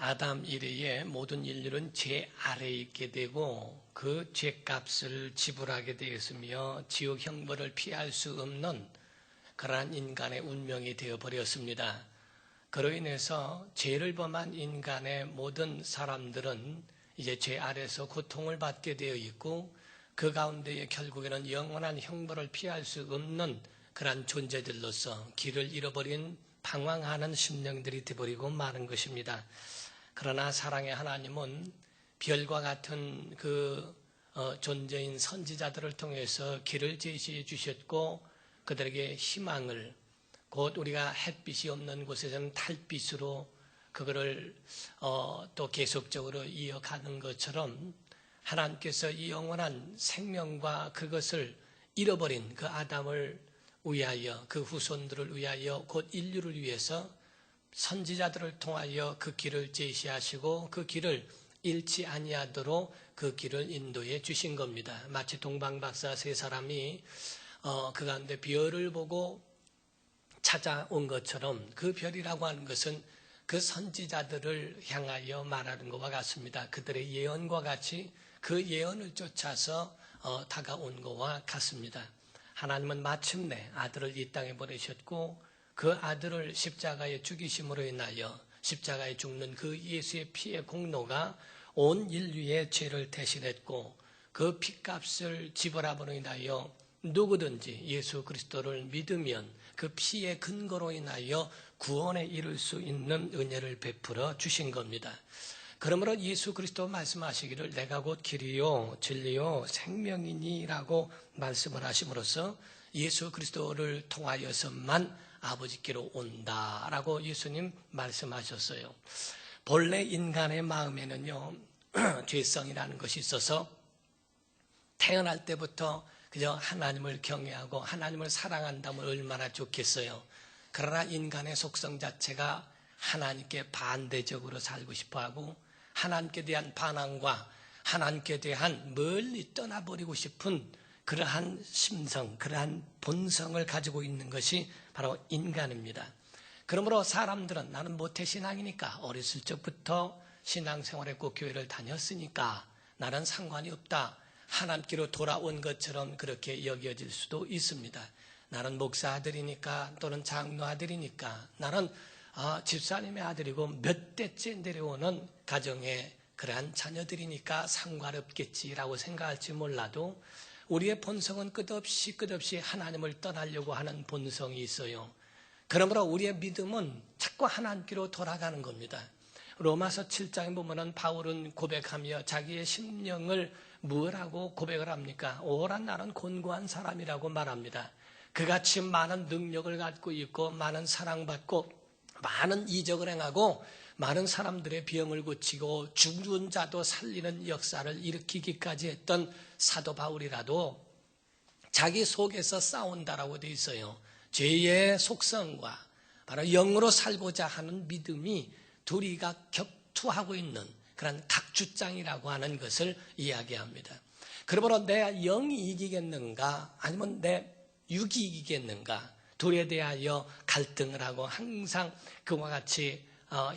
아담 이래에 모든 인류는 죄 아래에 있게 되고 그 죄값을 지불하게 되었으며 지옥 형벌을 피할 수 없는 그러한 인간의 운명이 되어버렸습니다. 그로 인해서 죄를 범한 인간의 모든 사람들은 이제 죄 아래서 고통을 받게 되어 있고 그 가운데에 결국에는 영원한 형벌을 피할 수 없는 그러한 존재들로서 길을 잃어버린 방황하는 심령들이 되어버리고 마는 것입니다. 그러나 사랑의 하나님은 별과 같은 그 존재인 선지자들을 통해서 길을 제시해 주셨고 그들에게 희망을 곧 우리가 햇빛이 없는 곳에서는 달빛으로 그거를 또 계속적으로 이어가는 것처럼 하나님께서 이 영원한 생명과 그것을 잃어버린 그 아담을 위하여 그 후손들을 위하여 곧 인류를 위해서 선지자들을 통하여 그 길을 제시하시고 그 길을 잃지 아니하도록 그 길을 인도해 주신 겁니다. 마치 동방박사 세 사람이 그 가운데 별을 보고 찾아온 것처럼 그 별이라고 하는 것은 그 선지자들을 향하여 말하는 것과 같습니다. 그들의 예언과 같이 그 예언을 쫓아서 다가온 것과 같습니다. 하나님은 마침내 아들을 이 땅에 보내셨고 그 아들을 십자가에 죽이심으로 인하여 십자가에 죽는 그 예수의 피의 공로가 온 인류의 죄를 대신했고 그 피값을 지불함으로 인하여 누구든지 예수 그리스도를 믿으면 그 피의 근거로 인하여 구원에 이를 수 있는 은혜를 베풀어 주신 겁니다. 그러므로 예수 그리스도 말씀하시기를 내가 곧 길이요 진리요 생명이니라고 말씀을 하심으로써 예수 그리스도를 통하여서만 아버지께로 온다라고 예수님 말씀하셨어요. 본래 인간의 마음에는요 죄성이라는 것이 있어서 태어날 때부터 그저 하나님을 경외하고 하나님을 사랑한다면 얼마나 좋겠어요. 그러나 인간의 속성 자체가 하나님께 반대적으로 살고 싶어하고 하나님께 대한 반항과 하나님께 대한 멀리 떠나버리고 싶은 그러한 심성, 그러한 본성을 가지고 있는 것이 바로 인간입니다. 그러므로 사람들은 나는 모태신앙이니까 어렸을 적부터 신앙생활에 꼭 교회를 다녔으니까 나는 상관이 없다. 하나님께로 돌아온 것처럼 그렇게 여겨질 수도 있습니다. 나는 목사 아들이니까 또는 장로 아들이니까 나는 집사님의 아들이고 몇 대째 내려오는 가정의 그러한 자녀들이니까 상관없겠지라고 생각할지 몰라도 우리의 본성은 끝없이 하나님을 떠나려고 하는 본성이 있어요. 그러므로 우리의 믿음은 자꾸 하나님께로 돌아가는 겁니다. 로마서 7장에 보면은 바울은 고백하며 자기의 심령을 무엇라고 고백을 합니까? 오란 나는 곤고한 사람이라고 말합니다. 그같이 많은 능력을 갖고 있고 많은 사랑받고 많은 이적을 행하고 많은 사람들의 병을 고치고 죽은 자도 살리는 역사를 일으키기까지 했던 사도 바울이라도 자기 속에서 싸운다라고 되어 있어요. 죄의 속성과 바로 영으로 살고자 하는 믿음이 둘이가 격투하고 있는 그런 각주장이라고 하는 것을 이야기합니다. 그러므로 내 영이 이기겠는가 아니면 내 육이 이기겠는가 둘에 대하여 갈등을 하고 항상 그와 같이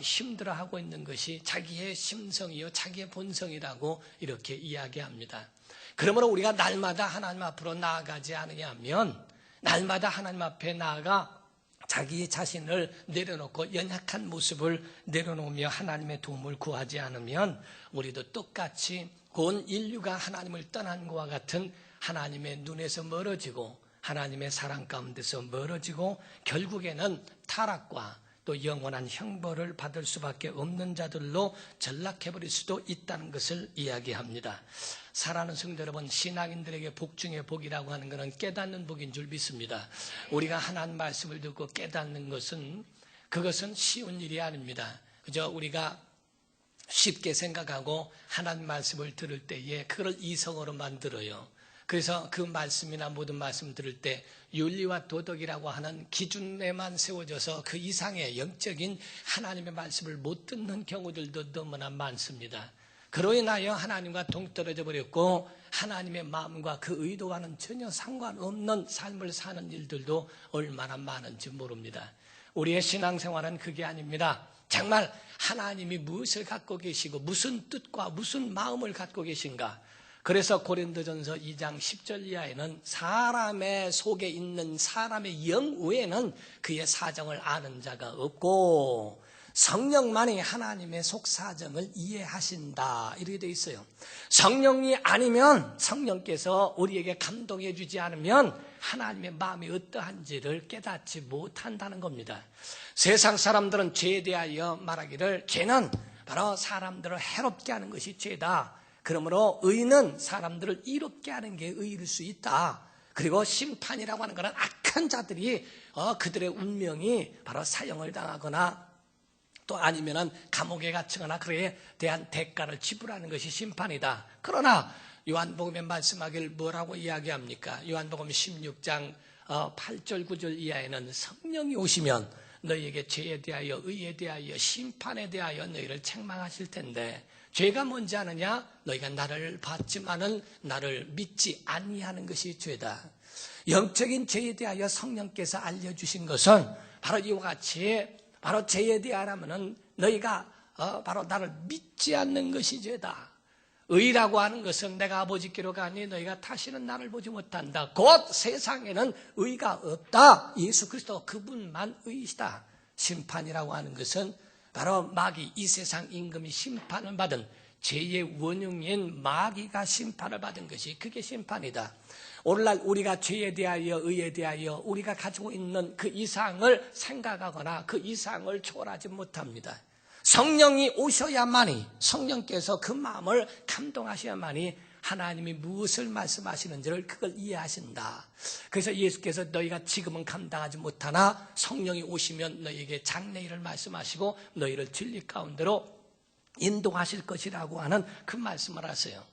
힘들어하고 있는 것이 자기의 심성이요 자기의 본성이라고 이렇게 이야기합니다. 그러므로 우리가 날마다 하나님 앞으로 나아가지 않으냐면 날마다 하나님 앞에 나아가 자기 자신을 내려놓고 연약한 모습을 내려놓으며 하나님의 도움을 구하지 않으면 우리도 똑같이 온 인류가 하나님을 떠난 것과 같은 하나님의 눈에서 멀어지고 하나님의 사랑 가운데서 멀어지고 결국에는 타락과 또 영원한 형벌을 받을 수밖에 없는 자들로 전락해버릴 수도 있다는 것을 이야기합니다. 사랑하는 성도 여러분, 신앙인들에게 복 중에 복이라고 하는 것은 깨닫는 복인 줄 믿습니다. 우리가 하나님 말씀을 듣고 깨닫는 것은 그것은 쉬운 일이 아닙니다. 그저 우리가 쉽게 생각하고 하나님 말씀을 들을 때에 그걸 이성으로 만들어요. 그래서 그 말씀이나 모든 말씀 들을 때 윤리와 도덕이라고 하는 기준에만 세워져서 그 이상의 영적인 하나님의 말씀을 못 듣는 경우들도 너무나 많습니다. 그로 인하여 하나님과 동떨어져 버렸고 하나님의 마음과 그 의도와는 전혀 상관없는 삶을 사는 일들도 얼마나 많은지 모릅니다. 우리의 신앙생활은 그게 아닙니다. 정말 하나님이 무엇을 갖고 계시고 무슨 뜻과 무슨 마음을 갖고 계신가. 그래서 고린도전서 2장 10절 이하에는 사람의 속에 있는 사람의 영 외에는 그의 사정을 아는 자가 없고 성령만이 하나님의 속사정을 이해하신다, 이렇게 되어 있어요. 성령이 아니면, 성령께서 우리에게 감동해 주지 않으면 하나님의 마음이 어떠한지를 깨닫지 못한다는 겁니다. 세상 사람들은 죄에 대하여 말하기를 죄는 바로 사람들을 해롭게 하는 것이 죄다. 그러므로 의는 사람들을 이롭게 하는 게 의일 수 있다. 그리고 심판이라고 하는 것은 악한 자들이 그들의 운명이 바로 사형을 당하거나 또 아니면은 감옥에 갇히거나 그에 대한 대가를 지불하는 것이 심판이다. 그러나 요한복음에 말씀하길 뭐라고 이야기합니까? 요한복음 16장 8절 9절 이하에는 성령이 오시면 너희에게 죄에 대하여 의에 대하여 심판에 대하여 너희를 책망하실 텐데 죄가 뭔지 아느냐? 너희가 나를 봤지만은 나를 믿지 아니하는 것이 죄다. 영적인 죄에 대하여 성령께서 알려주신 것은 바로 이와 같이 바로 죄에 대하라면은 너희가 바로 나를 믿지 않는 것이 죄다. 의라고 하는 것은 내가 아버지께로 가니 너희가 다시는 나를 보지 못한다. 곧 세상에는 의가 없다. 예수 그리스도 그분만 의이시다. 심판이라고 하는 것은 바로 마귀, 이 세상 임금이 심판을 받은 죄의 원흉인 마귀가 심판을 받은 것이 그게 심판이다. 오늘날 우리가 죄에 대하여 의에 대하여 우리가 가지고 있는 그 이상을 생각하거나 그 이상을 초월하지 못합니다. 성령이 오셔야만이, 성령께서 그 마음을 감동하셔야만이 하나님이 무엇을 말씀하시는지를 그걸 이해하신다. 그래서 예수께서 너희가 지금은 감당하지 못하나 성령이 오시면 너희에게 장래일을 말씀하시고 너희를 진리 가운데로 인도하실 것이라고 하는 그 말씀을 하세요.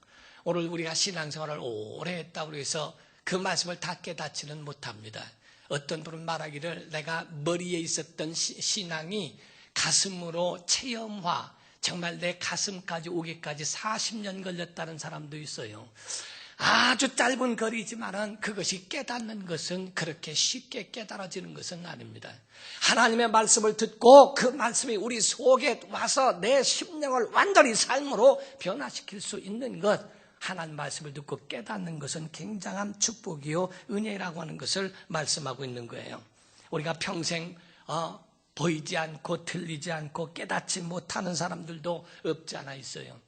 오늘 우리가 신앙생활을 오래 했다고 해서 그 말씀을 다 깨닫지는 못합니다. 어떤 분은 말하기를 내가 머리에 있었던 신앙이 가슴으로 체험화, 정말 내 가슴까지 오기까지 40년 걸렸다는 사람도 있어요. 아주 짧은 거리지만은 그것이 깨닫는 것은 그렇게 쉽게 깨달아지는 것은 아닙니다. 하나님의 말씀을 듣고 그 말씀이 우리 속에 와서 내 심령을 완전히 삶으로 변화시킬 수 있는 것, 하나님 말씀을 듣고 깨닫는 것은 굉장한 축복이요 은혜라고 하는 것을 말씀하고 있는 거예요. 우리가 평생 보이지 않고 들리지 않고 깨닫지 못하는 사람들도 없지 않아 있어요.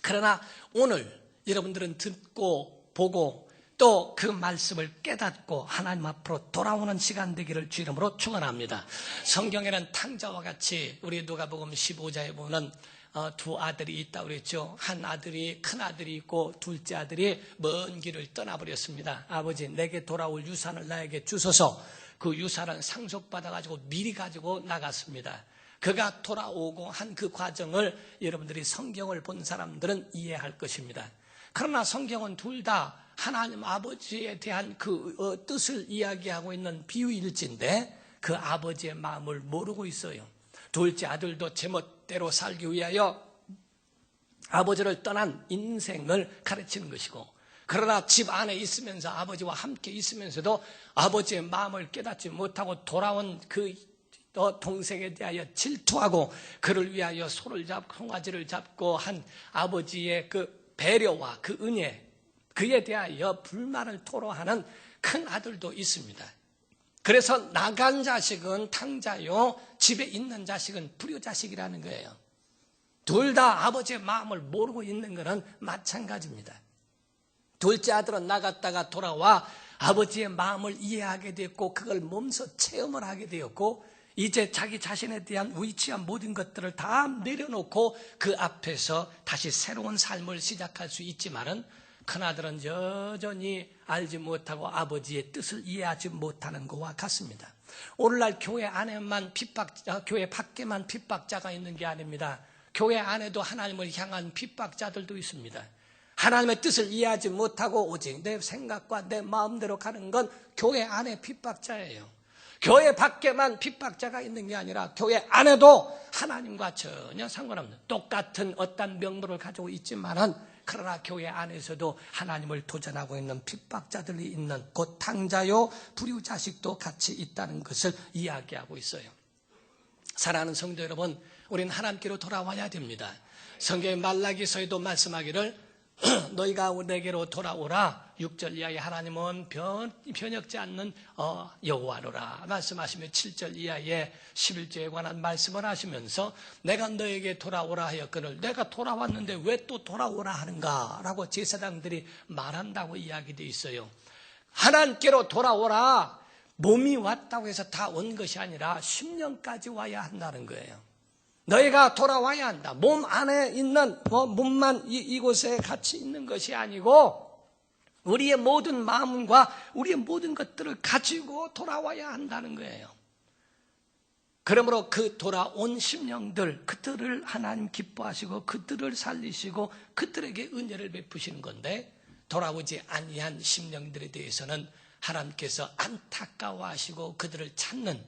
그러나 오늘 여러분들은 듣고 보고 또 그 말씀을 깨닫고 하나님 앞으로 돌아오는 시간 되기를 주 이름으로 축원합니다. 성경에는 탕자와 같이 우리 누가복음 15장에 보는 두 아들이 있다고 그랬죠. 한 아들이, 큰 아들이 있고 둘째 아들이 먼 길을 떠나버렸습니다. 아버지, 내게 돌아올 유산을 나에게 주소서. 그 유산은 상속받아가지고 미리 가지고 나갔습니다. 그가 돌아오고 한 그 과정을 여러분들이 성경을 본 사람들은 이해할 것입니다. 그러나 성경은 둘 다 하나님 아버지에 대한 그 뜻을 이야기하고 있는 비유일지인데 그 아버지의 마음을 모르고 있어요. 둘째 아들도 제멋대로 살기 위하여 아버지를 떠난 인생을 가르치는 것이고, 그러나 집 안에 있으면서 아버지와 함께 있으면서도 아버지의 마음을 깨닫지 못하고 돌아온 그 동생에 대하여 질투하고 그를 위하여 소를 잡고 송아지를 잡고 한 아버지의 그 배려와 그 은혜, 그에 대하여 불만을 토로하는 큰 아들도 있습니다. 그래서 나간 자식은 탕자요, 집에 있는 자식은 불효자식이라는 거예요. 둘 다 아버지의 마음을 모르고 있는 것은 마찬가지입니다. 둘째 아들은 나갔다가 돌아와 아버지의 마음을 이해하게 되었고 그걸 몸소 체험을 하게 되었고 이제 자기 자신에 대한 위치한 모든 것들을 다 내려놓고 그 앞에서 다시 새로운 삶을 시작할 수 있지만은 큰아들은 여전히 알지 못하고 아버지의 뜻을 이해하지 못하는 것과 같습니다. 오늘날 교회 안에만 교회 밖에만 핍박자가 있는 게 아닙니다. 교회 안에도 하나님을 향한 핍박자들도 있습니다. 하나님의 뜻을 이해하지 못하고 오직 내 생각과 내 마음대로 가는 건 교회 안에 핍박자예요. 교회 밖에만 핍박자가 있는 게 아니라 교회 안에도 하나님과 전혀 상관없는 똑같은 어떤 명분을 가지고 있지만은 그러나 교회 안에서도 하나님을 도전하고 있는 핍박자들이 있는 곧 탕자요 불효자식도 같이 있다는 것을 이야기하고 있어요. 사랑하는 성도 여러분, 우리는 하나님께로 돌아와야 됩니다. 성경의 말라기서에도 말씀하기를 너희가 내게로 돌아오라. 6절 이하에 하나님은 변혁지 않는 여호와로라 말씀하시며 7절 이하에 11조에 관한 말씀을 하시면서 내가 너에게 돌아오라 하였거늘 내가 돌아왔는데 왜 또 돌아오라 하는가 라고 제사장들이 말한다고 이야기되어 있어요. 하나님께로 돌아오라. 몸이 왔다고 해서 다 온 것이 아니라 10년까지 와야 한다는 거예요. 너희가 돌아와야 한다. 몸 안에 있는 몸만 이곳에 같이 있는 것이 아니고 우리의 모든 마음과 우리의 모든 것들을 가지고 돌아와야 한다는 거예요. 그러므로 그 돌아온 심령들, 그들을 하나님 기뻐하시고 그들을 살리시고 그들에게 은혜를 베푸시는 건데 돌아오지 아니한 심령들에 대해서는 하나님께서 안타까워하시고 그들을 찾는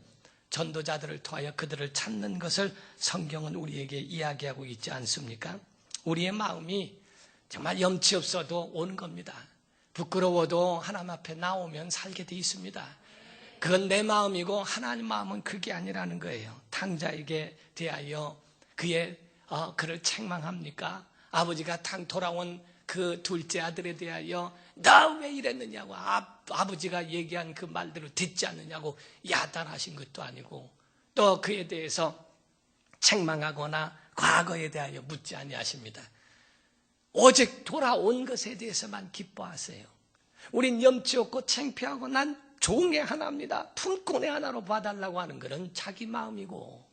전도자들을 통하여 그들을 찾는 것을 성경은 우리에게 이야기하고 있지 않습니까? 우리의 마음이 정말 염치 없어도 오는 겁니다. 부끄러워도 하나님 앞에 나오면 살게 돼 있습니다. 그건 내 마음이고 하나님 마음은 그게 아니라는 거예요. 탕자에게 대하여 그를 책망합니까? 아버지가 돌아온 그 둘째 아들에 대하여 너 왜 이랬느냐고 아버지가 얘기한 그 말대로 듣지 않느냐고 야단하신 것도 아니고 또 그에 대해서 책망하거나 과거에 대하여 묻지 아니하십니다. 오직 돌아온 것에 대해서만 기뻐하세요. 우린 염치 없고 창피하고 난 종의 하나입니다. 품꾼의 하나로 봐달라고 하는 것은 자기 마음이고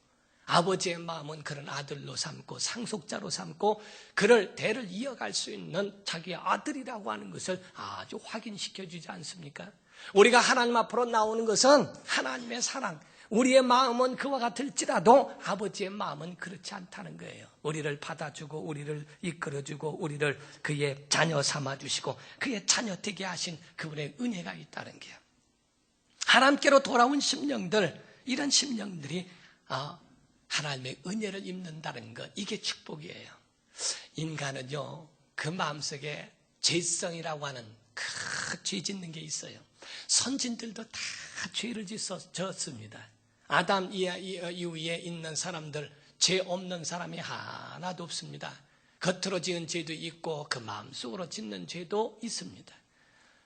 아버지의 마음은 그런 아들로 삼고 상속자로 삼고 그를 대를 이어갈 수 있는 자기의 아들이라고 하는 것을 아주 확인시켜주지 않습니까? 우리가 하나님 앞으로 나오는 것은 하나님의 사랑, 우리의 마음은 그와 같을지라도 아버지의 마음은 그렇지 않다는 거예요. 우리를 받아주고 우리를 이끌어주고 우리를 그의 자녀 삼아주시고 그의 자녀 되게 하신 그분의 은혜가 있다는 게요. 하나님께로 돌아온 심령들, 이런 심령들이 하나님의 은혜를 입는다는 것, 이게 축복이에요. 인간은요, 그 마음속에 죄성이라고 하는 그 죄 짓는 게 있어요. 선진들도 다 죄를 지었습니다. 아담 이후에 있는 사람들, 죄 없는 사람이 하나도 없습니다. 겉으로 지은 죄도 있고 그 마음속으로 짓는 죄도 있습니다.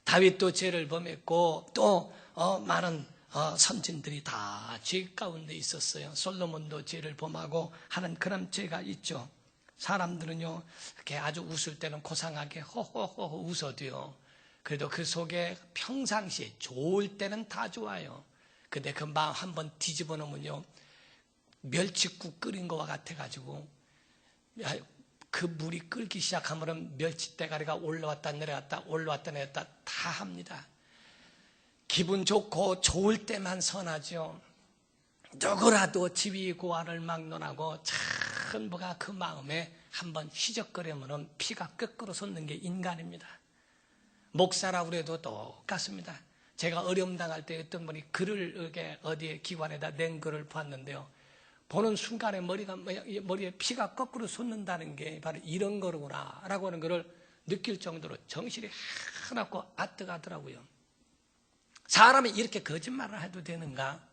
다윗도 죄를 범했고 또 많은 선진들이 다 죄 가운데 있었어요. 솔로몬도 죄를 범하고 하는 그런 죄가 있죠. 사람들은요, 이렇게 아주 웃을 때는 고상하게 호호호 웃어도요. 그래도 그 속에 평상시에 좋을 때는 다 좋아요. 근데 그 마음 한번 뒤집어 놓으면요, 멸치국 끓인 것과 같아가지고 그 물이 끓기 시작하면 멸치대가리가 올라왔다 내려갔다 올라왔다 내려갔다 다 합니다. 기분 좋고 좋을 때만 선하죠. 누구라도 지위 고하를 막론하고 전부가 그 마음에 한번 휘적거리면 피가 거꾸로 솟는 게 인간입니다. 목사라고 해도 똑같습니다. 제가 어려움 당할 때 어떤 분이 글을 이렇게 어디에 기관에다 낸 글을 봤는데요. 보는 순간에 머리에 피가 거꾸로 솟는다는 게 바로 이런 거구나 라고 하는 것을 느낄 정도로 정신이 하얗고 아뜨하더라고요. 사람이 이렇게 거짓말을 해도 되는가?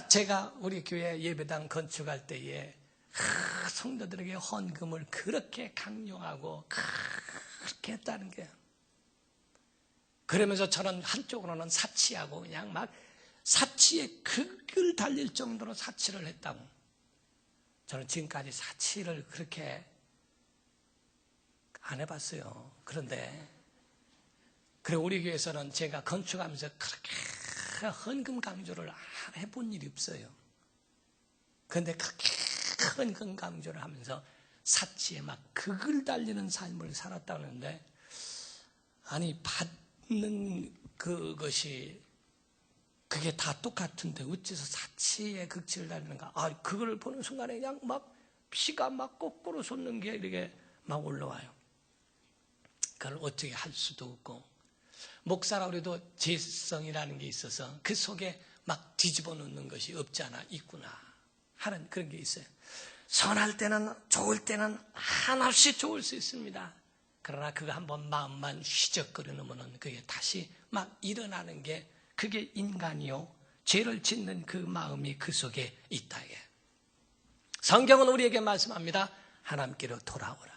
제가 우리 교회 예배당 건축할 때에 성도들에게 헌금을 그렇게 강요하고 그렇게 했다는 거예요. 그러면서 저는 한쪽으로는 사치하고 그냥 막 사치에 극을 달릴 정도로 사치를 했다고. 저는 지금까지 사치를 그렇게 안 해봤어요. 그런데 그래 우리 교회에서는 제가 건축하면서 그렇게 헌금 강조를 해본 일이 없어요. 그런데 그렇게 헌금 강조를 하면서 사치에 막 극을 달리는 삶을 살았다는데 아니 받는 그것이 그게 다 똑같은데 어째서 사치에 극치를 달리는가? 그걸 보는 순간에 그냥 막 피가 막 거꾸로 솟는 게 이렇게 막 올라와요. 그걸 어떻게 할 수도 없고 목사라고 해도 죄성이라는 게 있어서 그 속에 막 뒤집어 놓는 것이 없지 않아 있구나 하는 그런 게 있어요. 선할 때는 좋을 때는 한없이 좋을 수 있습니다. 그러나 그거 한번 마음만 휘적거려 놓으면 그게 다시 막 일어나는 게 그게 인간이요 죄를 짓는 그 마음이 그 속에 있다. 성경은 우리에게 말씀합니다. 하나님께로 돌아오라.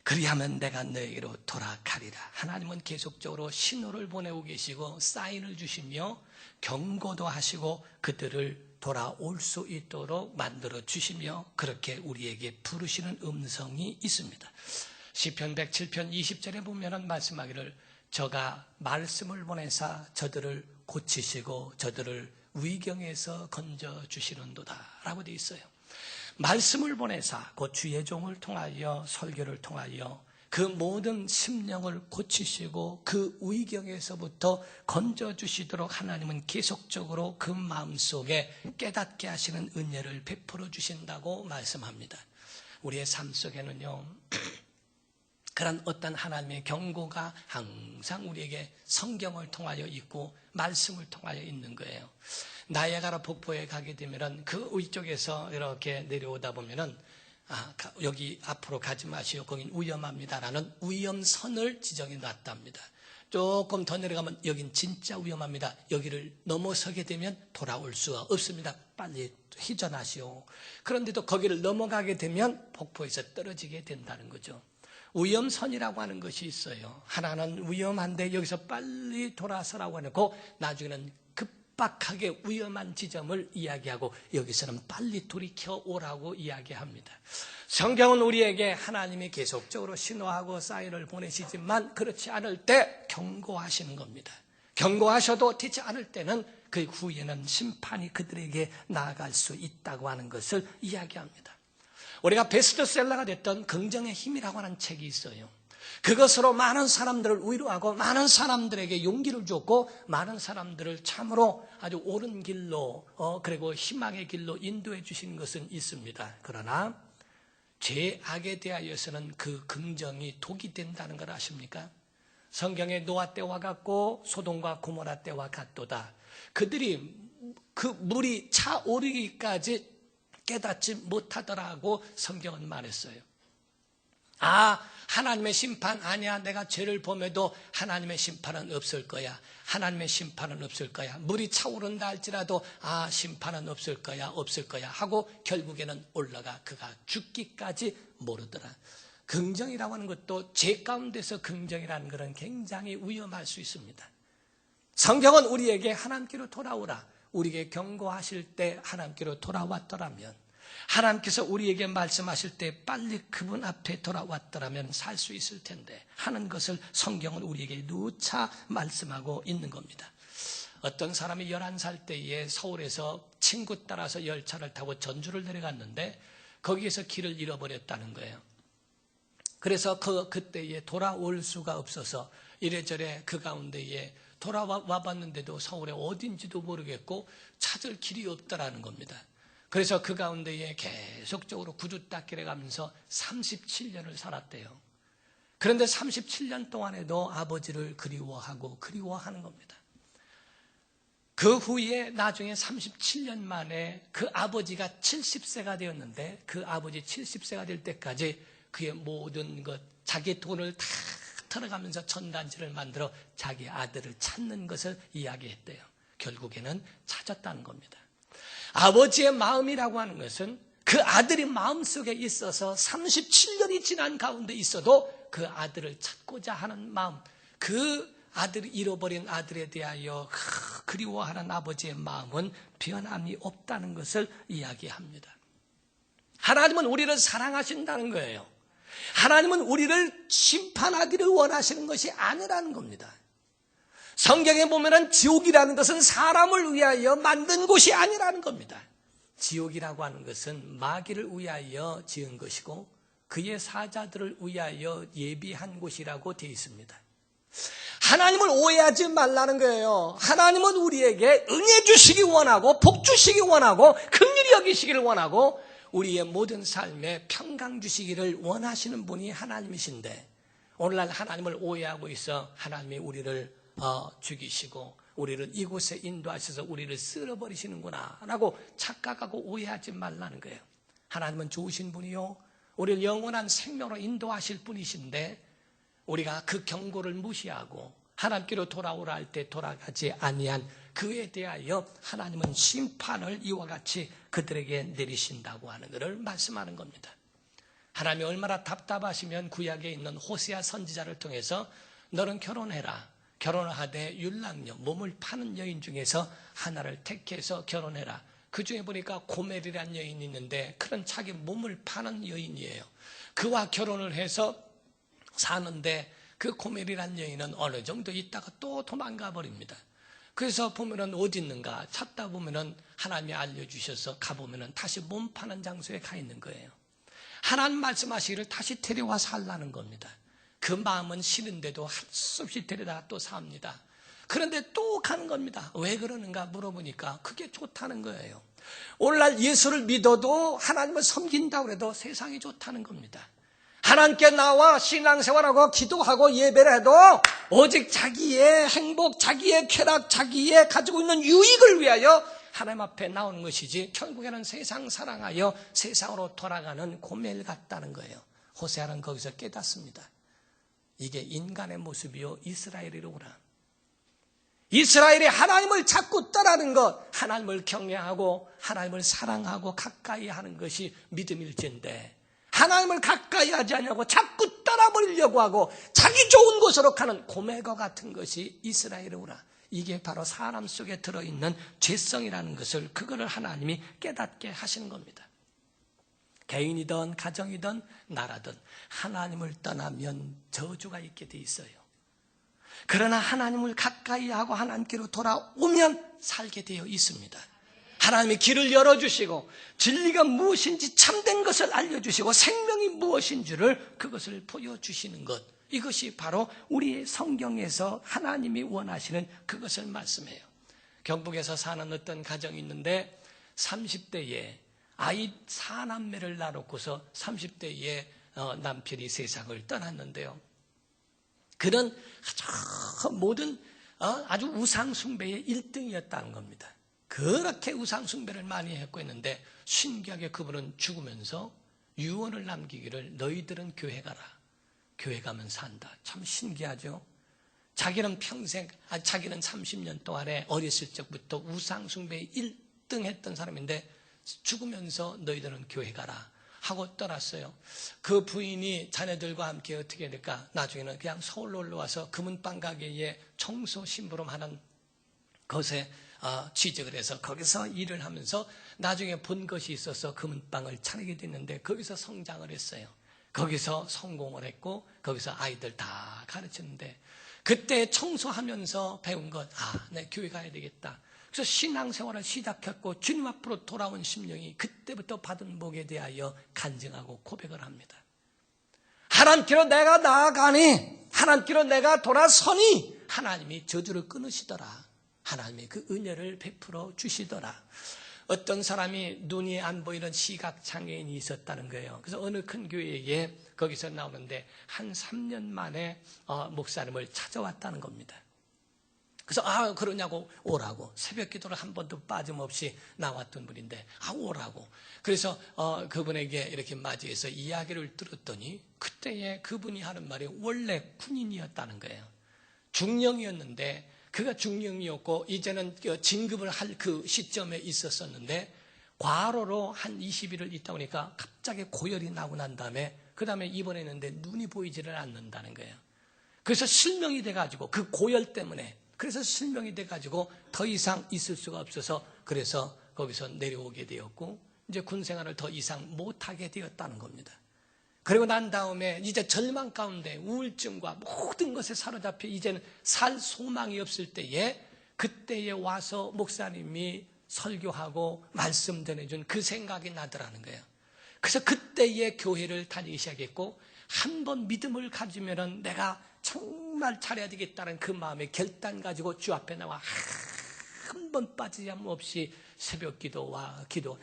그리하면 내가 너에게로 돌아가리라. 하나님은 계속적으로 신호를 보내고 계시고 사인을 주시며 경고도 하시고 그들을 돌아올 수 있도록 만들어 주시며 그렇게 우리에게 부르시는 음성이 있습니다. 시편 107편 20절에 보면은 말씀하기를 저가 말씀을 보내사 저들을 고치시고 저들을 위경에서 건져 주시는도다 라고 되어 있어요. 말씀을 보내사 그 주의 종을 통하여 설교를 통하여 그 모든 심령을 고치시고 그 위경에서부터 건져주시도록 하나님은 계속적으로 그 마음속에 깨닫게 하시는 은혜를 베풀어 주신다고 말씀합니다. 우리의 삶 속에는요 그런 어떤 하나님의 경고가 항상 우리에게 성경을 통하여 있고 말씀을 통하여 있는 거예요. 나이아가라 폭포에 가게 되면은 그 위쪽에서 이렇게 내려오다 보면은 여기 앞으로 가지 마시오. 거긴 위험합니다라는 위험선을 지정해 놨답니다. 조금 더 내려가면 여긴 진짜 위험합니다. 여기를 넘어서게 되면 돌아올 수가 없습니다. 빨리 희전하시오. 그런데도 거기를 넘어가게 되면 폭포에서 떨어지게 된다는 거죠. 위험선이라고 하는 것이 있어요. 하나는 위험한데 여기서 빨리 돌아서라고 하고 나중에는 급박하게 위험한 지점을 이야기하고 여기서는 빨리 돌이켜 오라고 이야기합니다. 성경은 우리에게 하나님이 계속적으로 신호하고 사인을 보내시지만 그렇지 않을 때 경고하시는 겁니다. 경고하셔도 되지 않을 때는 그 후에는 심판이 그들에게 나아갈 수 있다고 하는 것을 이야기합니다. 우리가 베스트셀러가 됐던 긍정의 힘이라고 하는 책이 있어요. 그것으로 많은 사람들을 위로하고 많은 사람들에게 용기를 줬고 많은 사람들을 참으로 아주 옳은 길로 그리고 희망의 길로 인도해 주신 것은 있습니다. 그러나 죄악에 대하여서는 그 긍정이 독이 된다는 걸 아십니까? 성경의 노아 때와 같고 소돔과 고모라 때와 같도다. 그들이 그 물이 차오르기까지 깨닫지 못하더라고 성경은 말했어요. 하나님의 심판 아니야. 내가 죄를 범해도 하나님의 심판은 없을 거야. 하나님의 심판은 없을 거야. 물이 차오른다 할지라도 심판은 없을 거야 하고 결국에는 올라가 그가 죽기까지 모르더라. 긍정이라고 하는 것도 죄 가운데서 긍정이라는 것은 굉장히 위험할 수 있습니다. 성경은 우리에게 하나님께로 돌아오라. 우리에게 경고하실 때 하나님께로 돌아왔더라면 하나님께서 우리에게 말씀하실 때 빨리 그분 앞에 돌아왔더라면 살 수 있을 텐데 하는 것을 성경은 우리에게 누차 말씀하고 있는 겁니다. 어떤 사람이 11살 때에 서울에서 친구 따라서 열차를 타고 전주를 내려갔는데 거기에서 길을 잃어버렸다는 거예요. 그래서 그때에 돌아올 수가 없어서 이래저래 그 가운데에 돌아와 봤는데도 서울에 어딘지도 모르겠고 찾을 길이 없다라는 겁니다. 그래서 그 가운데에 계속적으로 구두닦기를 가면서 37년을 살았대요. 그런데 37년 동안에도 아버지를 그리워하는 겁니다. 그 후에 나중에 37년 만에 그 아버지가 70세가 되었는데 그 아버지 70세가 될 때까지 그의 모든 것, 자기 돈을 다 털어가면서 전단지를 만들어 자기 아들을 찾는 것을 이야기했대요. 결국에는 찾았다는 겁니다. 아버지의 마음이라고 하는 것은 그 아들이 마음속에 있어서 37년이 지난 가운데 있어도 그 아들을 찾고자 하는 마음, 그 아들이 잃어버린 아들에 대하여 그리워하는 아버지의 마음은 변함이 없다는 것을 이야기합니다. 하나님은 우리를 사랑하신다는 거예요. 하나님은 우리를 심판하기를 원하시는 것이 아니라는 겁니다. 성경에 보면은 지옥이라는 것은 사람을 위하여 만든 곳이 아니라는 겁니다. 지옥이라고 하는 것은 마귀를 위하여 지은 것이고 그의 사자들을 위하여 예비한 곳이라고 되어 있습니다. 하나님을 오해하지 말라는 거예요. 하나님은 우리에게 응해 주시기 원하고 복 주시기 원하고 긍휼히 여기시기를 원하고 우리의 모든 삶에 평강 주시기를 원하시는 분이 하나님이신데 오늘날 하나님을 오해하고 있어 하나님이 우리를 죽이시고 우리를 이곳에 인도하셔서 우리를 쓸어버리시는구나 라고 착각하고 오해하지 말라는 거예요. 하나님은 좋으신 분이요 우리를 영원한 생명으로 인도하실 분이신데 우리가 그 경고를 무시하고 하나님께로 돌아오라 할 때 돌아가지 아니한 그에 대하여 하나님은 심판을 이와 같이 그들에게 내리신다고 하는 것을 말씀하는 겁니다. 하나님이 얼마나 답답하시면 구약에 있는 호세아 선지자를 통해서 너는 결혼해라. 결혼을 하되 율랑녀, 몸을 파는 여인 중에서 하나를 택해서 결혼해라. 그 중에 보니까 고멜이라는 여인이 있는데 그런 자기 몸을 파는 여인이에요. 그와 결혼을 해서 사는데 그 고멜이라는 여인은 어느 정도 있다가 또 도망가 버립니다. 그래서 보면은 어디 있는가 찾다 보면은 하나님이 알려주셔서 가보면은 다시 몸 파는 장소에 가 있는 거예요. 하나님 말씀하시기를 다시 데려와 살라는 겁니다. 그 마음은 싫은데도 할 수 없이 데려다 또 삽니다. 그런데 또 가는 겁니다. 왜 그러는가 물어보니까 그게 좋다는 거예요. 오늘날 예수를 믿어도 하나님을 섬긴다고 해도 세상이 좋다는 겁니다. 하나님께 나와 신앙생활하고 기도하고 예배를 해도 오직 자기의 행복, 자기의 쾌락, 자기의 가지고 있는 유익을 위하여 하나님 앞에 나오는 것이지 결국에는 세상 사랑하여 세상으로 돌아가는 고멜 같다는 거예요. 호세아는 거기서 깨닫습니다. 이게 인간의 모습이요 이스라엘이로구나. 이스라엘이 하나님을 자꾸 떠나는 것, 하나님을 경외하고 하나님을 사랑하고 가까이 하는 것이 믿음일진데 하나님을 가까이 하지 않냐고 자꾸 떠나버리려고 하고 자기 좋은 곳으로 가는 고멜과 같은 것이 이스라엘이구나. 이게 바로 사람 속에 들어있는 죄성이라는 것을 그거를 하나님이 깨닫게 하시는 겁니다. 개인이든 가정이든 나라든 하나님을 떠나면 저주가 있게 돼 있어요. 그러나 하나님을 가까이 하고 하나님께로 돌아오면 살게 되어 있습니다. 하나님이 길을 열어주시고 진리가 무엇인지 참된 것을 알려주시고 생명이 무엇인지를 그것을 보여주시는 것, 이것이 바로 우리의 성경에서 하나님이 원하시는 그것을 말씀해요. 경북에서 사는 어떤 가정이 있는데 30대에 아이 4남매를 낳고서 30대에 남편이 세상을 떠났는데요. 그는 모든 아주 우상숭배의 1등이었다는 겁니다. 그렇게 우상숭배를 많이 했고 했는데 신기하게 그분은 죽으면서 유언을 남기기를 너희들은 교회 가라. 교회 가면 산다. 참 신기하죠. 자기는 평생, 자기는 30년 동안에 어렸을 적부터 우상숭배의 1등 했던 사람인데 죽으면서 너희들은 교회 가라 하고 떠났어요. 그 부인이 자녀들과 함께 어떻게 될까? 나중에는 그냥 서울로 올라와서 금은방 가게에 청소 심부름하는 것에 취직을 해서 거기서 일을 하면서 나중에 본 것이 있어서 금은방을 차리게 됐는데 거기서 성장을 했어요. 거기서 성공을 했고 거기서 아이들 다 가르쳤는데 그때 청소하면서 배운 것, 내 교회 가야 되겠다. 그래서 신앙생활을 시작했고 주님 앞으로 돌아온 심령이 그때부터 받은 복에 대하여 간증하고 고백을 합니다. 하나님께로 내가 나아가니, 하나님께로 내가 돌아서니 하나님이 저주를 끊으시더라. 하나님이 그 은혜를 베풀어 주시더라. 어떤 사람이 눈이 안 보이는 시각장애인이 있었다는 거예요. 그래서 어느 큰 교회에 거기서 나오는데 한 3년 만에 목사님을 찾아왔다는 겁니다. 그래서 그러냐고 오라고 새벽 기도를 한 번도 빠짐없이 나왔던 분인데 오라고. 그래서 그분에게 이렇게 맞이해서 이야기를 들었더니 그때에 그분이 하는 말이 원래 군인이었다는 거예요. 중령이었는데 그가 중령이었고 이제는 진급을 할 그 시점에 있었었는데 과로로 한 20일을 있다 보니까 갑자기 고열이 나고 난 다음에 그 다음에 입원했는데 눈이 보이지를 않는다는 거예요. 그래서 실명이 돼가지고 그 고열 때문에 그래서 실명이 돼가지고 더 이상 있을 수가 없어서 그래서 거기서 내려오게 되었고 이제 군 생활을 더 이상 못하게 되었다는 겁니다. 그리고 난 다음에 이제 절망 가운데 우울증과 모든 것에 사로잡혀 이제는 살 소망이 없을 때에 그때에 와서 목사님이 설교하고 말씀 전해준 그 생각이 나더라는 거예요. 그래서 그때에 교회를 다니기 시작했고 한 번 믿음을 가지면은 내가 정말 잘해야 되겠다는 그 마음의 결단 가지고 주 앞에 나와 한 번 빠지지 없이 새벽 기도와 기도.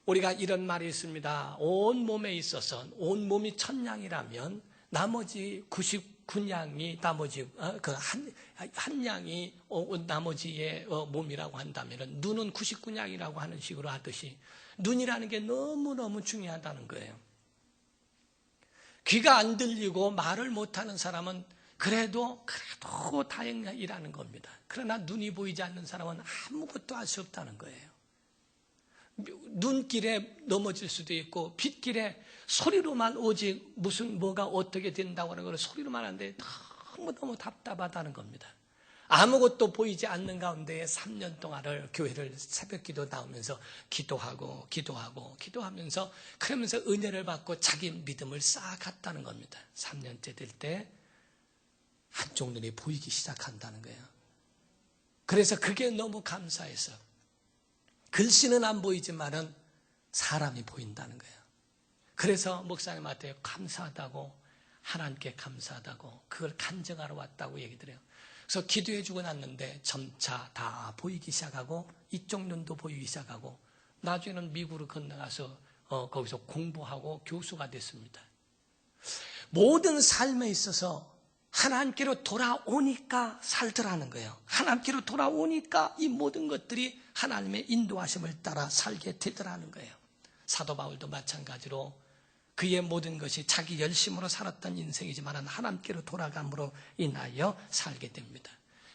우리가 이런 말이 있습니다. 온 몸에 있어서 온 몸이 1000양이라면 나머지 99양이 나머지 한 양이 나머지의 몸이라고 한다면 눈은 99양이라고 하는 식으로 하듯이 눈이라는 게 너무너무 중요하다는 거예요. 귀가 안 들리고 말을 못하는 사람은 그래도 다행이라는 겁니다. 그러나 눈이 보이지 않는 사람은 아무것도 할 수 없다는 거예요. 눈길에 넘어질 수도 있고 빗길에 소리로만 오직 뭐가 어떻게 된다고 하는 걸 소리로만 하는데 너무너무 답답하다는 겁니다. 아무것도 보이지 않는 가운데 3년 동안을 교회를 새벽기도 나오면서 기도하면서 그러면서 은혜를 받고 자기 믿음을 쌓아갔다는 겁니다. 3년째 될 때 한쪽 눈이 보이기 시작한다는 거예요. 그래서 그게 너무 감사해서 글씨는 안 보이지만은 사람이 보인다는 거예요. 그래서 목사님한테 감사하다고, 하나님께 감사하다고, 그걸 간증하러 왔다고 얘기를 해요. 그래서 기도해주고 났는데 점차 다 보이기 시작하고 이쪽 눈도 보이기 시작하고 나중에는 미국으로 건너가서 거기서 공부하고 교수가 됐습니다. 모든 삶에 있어서 하나님께로 돌아오니까 살더라는 거예요. 하나님께로 돌아오니까 이 모든 것들이 하나님의 인도하심을 따라 살게 되더라는 거예요. 사도 바울도 마찬가지로 그의 모든 것이 자기 열심으로 살았던 인생이지만 하나님께로 돌아감으로 인하여 살게 됩니다.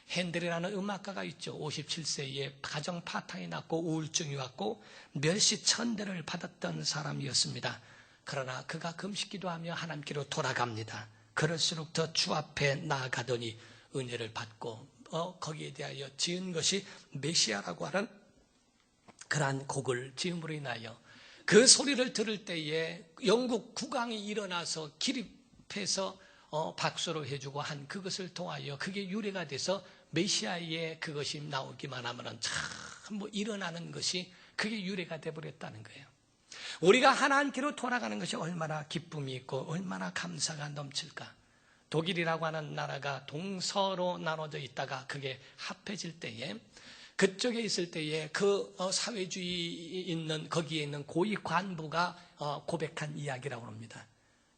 핸델이라는 음악가가 있죠. 57세에 가정 파탄이 났고 우울증이 왔고 멸시천대를 받았던 사람이었습니다. 그러나 그가 금식기도하며 하나님께로 돌아갑니다. 그럴수록 더 주 앞에 나아가더니 은혜를 받고 거기에 대하여 지은 것이 메시아라고 하는 그러한 곡을 지음으로 인하여 그 소리를 들을 때에 영국 국왕이 일어나서 기립해서 박수를 해주고 한 그것을 통하여 그게 유래가 돼서 메시아의 그것이 나오기만 하면은 참 일어나는 것이 그게 유래가 돼버렸다는 거예요. 우리가 하나님께로 돌아가는 것이 얼마나 기쁨이 있고 얼마나 감사가 넘칠까. 독일이라고 하는 나라가 동서로 나눠져 있다가 그게 합해질 때에 그쪽에 있을 때에 그 사회주의 있는 거기에 있는 고위 관부가 고백한 이야기라고 합니다.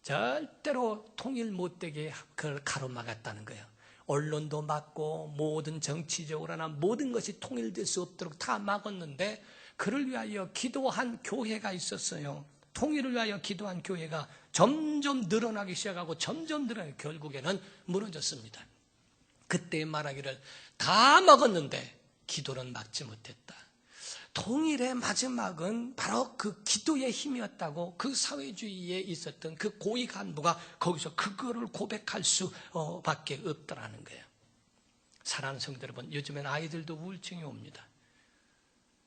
절대로 통일 못되게 그걸 가로막았다는 거예요. 언론도 막고 모든 정치적으로나 모든 것이 통일될 수 없도록 다 막았는데 그를 위하여 기도한 교회가 있었어요. 통일을 위하여 기도한 교회가 점점 늘어나기 시작하고 점점 늘어나고 결국에는 무너졌습니다. 그때 말하기를 다 막았는데 기도는 막지 못했다. 통일의 마지막은 바로 그 기도의 힘이었다고 그 사회주의에 있었던 그 고위 간부가 거기서 그거를 고백할 수밖에 없더라는 거예요. 사랑하는 성도 여러분, 요즘엔 아이들도 우울증이 옵니다.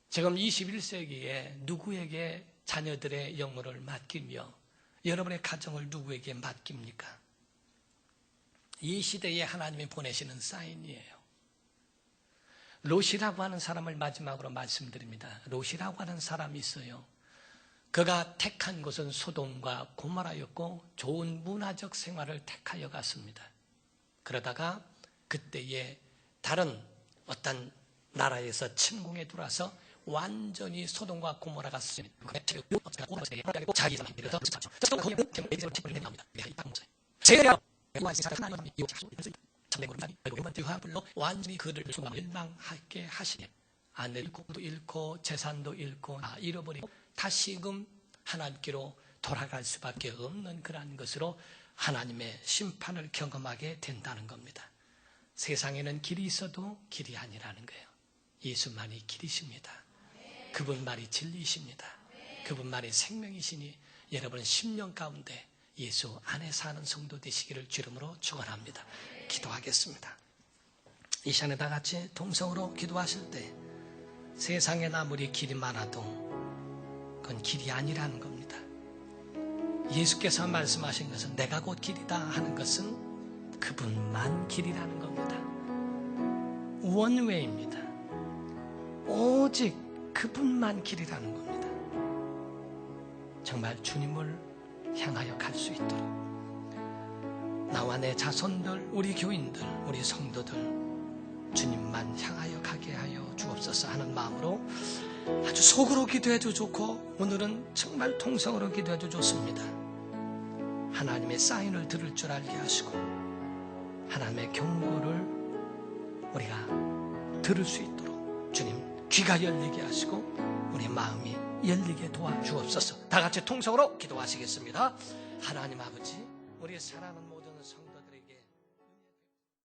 지금 21세기에 누구에게 자녀들의 영혼을 맡기며 여러분의 가정을 누구에게 맡깁니까? 이 시대에 하나님이 보내시는 사인이에요. 롯이라고 하는 사람을 마지막으로 말씀드립니다. 롯이라고 하는 사람이 있어요. 그가 택한 곳은 소돔과 고모라였고 좋은 문화적 생활을 택하여 갔습니다. 그러다가 그때에 다른 어떤 나라에서 침공에 들어와서 완전히 소돔과 고모라가 쓰입니다. 자기 유화불로 완전히 그를 멸망하게 하시니 아내를 잃고 재산도 잃고 잃어버리고 다시금 하나님께로 돌아갈 수밖에 없는 그러한 것으로 하나님의 심판을 경험하게 된다는 겁니다. 세상에는 길이 있어도 길이 아니라는 거예요. 예수만이 길이십니다. 그분만이 진리이십니다. 그분만이 생명이시니 여러분 10년 가운데 예수 안에 사는 성도 되시기를 주름으로 축원합니다. 기도하겠습니다. 이 시간에 다 같이 동성으로 기도하실 때 세상에 아무리 길이 많아도 그건 길이 아니라는 겁니다. 예수께서 말씀하신 것은 내가 곧 길이다 하는 것은 그분만 길이라는 겁니다. 원웨이입니다. 오직 그분만 길이라는 겁니다. 정말 주님을 향하여 갈 수 있도록 나와 내 자손들, 우리 교인들, 우리 성도들 주님만 향하여 가게 하여 주옵소서 하는 마음으로 아주 속으로 기도해도 좋고 오늘은 정말 통성으로 기도해도 좋습니다. 하나님의 사인을 들을 줄 알게 하시고 하나님의 경고를 우리가 들을 수 있도록 주님 귀가 열리게 하시고 우리 마음이 열리게 도와주옵소서. 다 같이 통성으로 기도하시겠습니다. 하나님 아버지, 우리의 사랑하는 모든